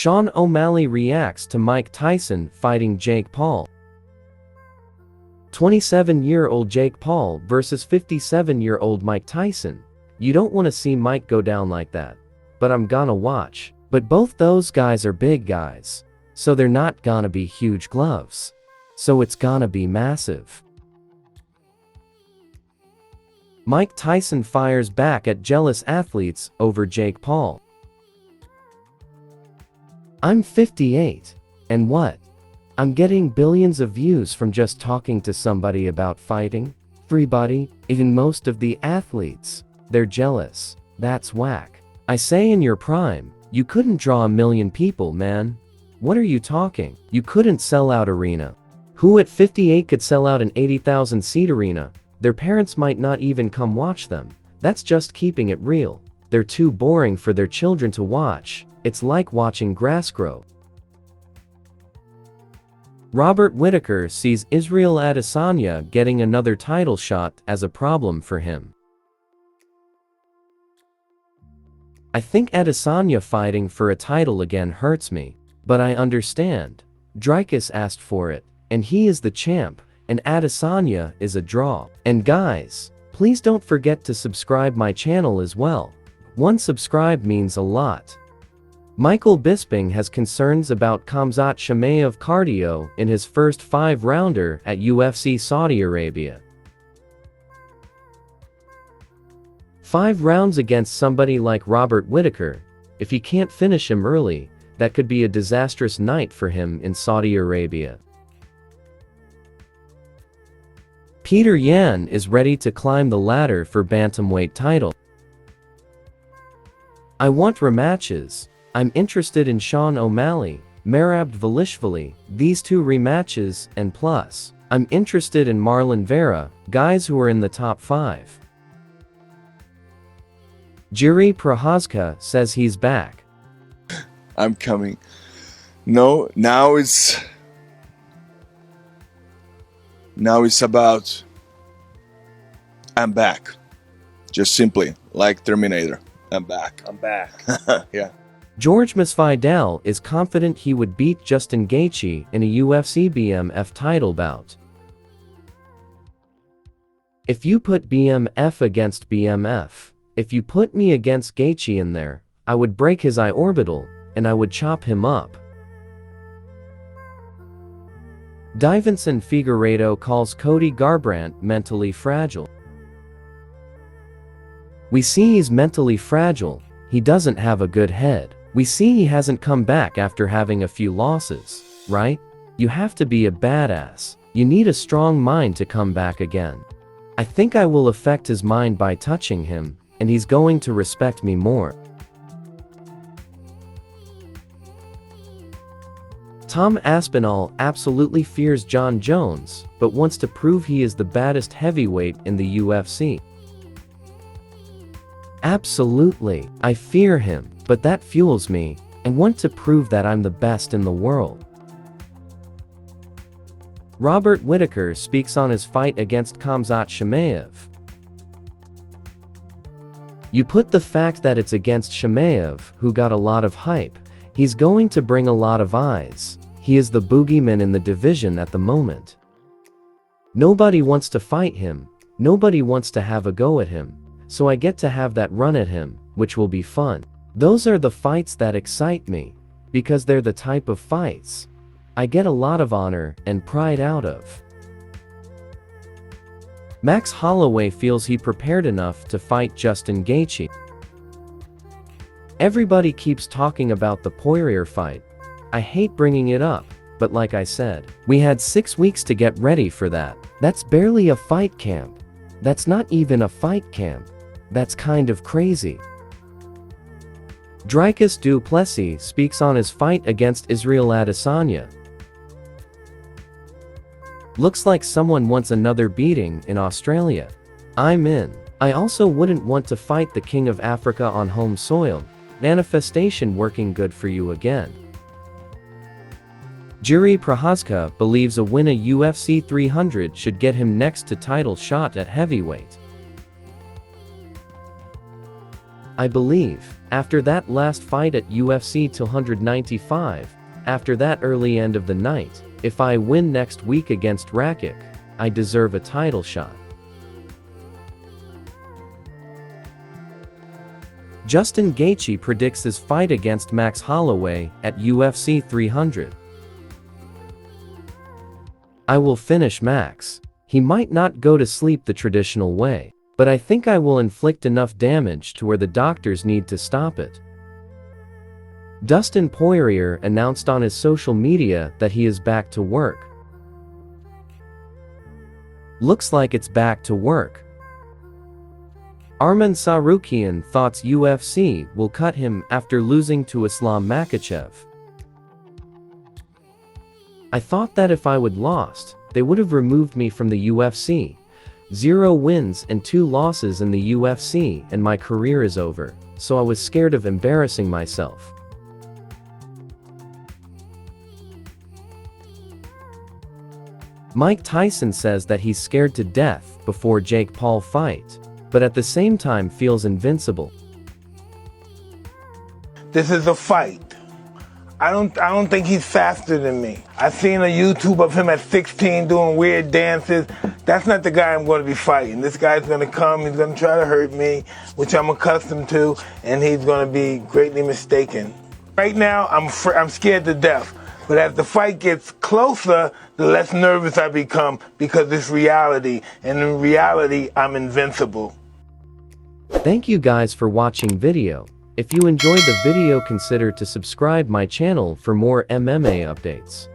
Sean O'Malley reacts to Mike Tyson fighting Jake Paul. 27-year-old Jake Paul versus 57-year-old Mike Tyson. You don't want to see Mike go down like that. But I'm gonna watch. But both those guys are big guys. So they're not gonna be huge gloves. So it's gonna be massive. Mike Tyson fires back at jealous athletes over Jake Paul. I'm 58. And what? I'm getting billions of views from just talking to somebody about fighting? Everybody, even most of the athletes, they're jealous. That's whack. I say in your prime, you couldn't draw 1 million people, man. What are you talking? You couldn't sell out arena. Who at 58 could sell out an 80,000 seat arena? Their parents might not even come watch them. That's just keeping it real. They're too boring for their children to watch. It's like watching grass grow. Robert Whittaker sees Israel Adesanya getting another title shot as a problem for him. I think Adesanya fighting for a title again hurts me, but I understand. Dricus asked for it, and he is the champ, and Adesanya is a draw. And guys, please don't forget to subscribe my channel as well. 1 subscribe means a lot. Michael Bisping has concerns about Khamzat Chimaev cardio in his first 5-rounder at UFC Saudi Arabia. 5 rounds against somebody like Robert Whittaker, if he can't finish him early, that could be a disastrous night for him in Saudi Arabia. Petr Yan is ready to climb the ladder for bantamweight title. I want rematches. I'm interested in Sean O'Malley, Merab Dvalishvili, these 2 rematches, and plus, I'm interested in Marlon Vera, guys who are in the top 5. Jiri Prochazka says he's back. I'm coming. No, now it's about I'm back. Just simply like Terminator. I'm back. Yeah. George Masvidal is confident he would beat Justin Gaethje in a UFC BMF title bout. If you put BMF against BMF, if you put me against Gaethje in there, I would break his eye orbital, and I would chop him up. Deiveson Figueiredo calls Cody Garbrandt mentally fragile. We see he's mentally fragile, he doesn't have a good head. We see he hasn't come back after having a few losses, right? You have to be a badass. You need a strong mind to come back again. I think I will affect his mind by touching him, and he's going to respect me more. Tom Aspinall absolutely fears Jon Jones, but wants to prove he is the baddest heavyweight in the UFC. Absolutely, I fear him, but that fuels me, and want to prove that I'm the best in the world. Robert Whittaker speaks on his fight against Khamzat Chimaev. You put the fact that it's against Chimaev, who got a lot of hype, he's going to bring a lot of eyes. He is the boogeyman in the division at the moment. Nobody wants to fight him, nobody wants to have a go at him, so I get to have that run at him, which will be fun. Those are the fights that excite me, because they're the type of fights I get a lot of honor and pride out of. Max Holloway feels he prepared enough to fight Justin Gaethje. Everybody keeps talking about the Poirier fight. I hate bringing it up, but like I said, we had 6 weeks to get ready for that. That's barely a fight camp. That's not even a fight camp. That's kind of crazy. Dricus Du Plessis speaks on his fight against Israel Adesanya. Looks like someone wants another beating in Australia. I'm in. I also wouldn't want to fight the King of Africa on home soil. Manifestation working good for you again. Jiri Prochazka believes a win at UFC 300 should get him next to title shot at heavyweight. I believe After that last fight at UFC 295, after that early end of the night, if I win next week against Rakic, I deserve a title shot. Justin Gaethje predicts his fight against Max Holloway at UFC 300. I will finish Max. He might not go to sleep the traditional way, but I think I will inflict enough damage to where the doctors need to stop it. Dustin Poirier announced on his social media that he is back to work. Looks like it's back to work. Arman Tsarukyan thoughts UFC will cut him after losing to Islam Makhachev. I thought that if I would lost, they would have removed me from the UFC. 0 wins and 2 losses in the UFC and my career is over, so I was scared of embarrassing myself. Mike Tyson says that he's scared to death before Jake Paul fight, but at the same time feels invincible. This is a fight. I don't think he's faster than me. I've seen a YouTube of him at 16 doing weird dances. That's not the guy I'm going to be fighting. This guy's going to come, he's going to try to hurt me, which I'm accustomed to, and he's going to be greatly mistaken. Right now, I'm scared to death. But as the fight gets closer, the less nervous I become because it's reality. And in reality, I'm invincible. Thank you guys for watching video. If you enjoyed the video, consider to subscribe my channel for more MMA updates.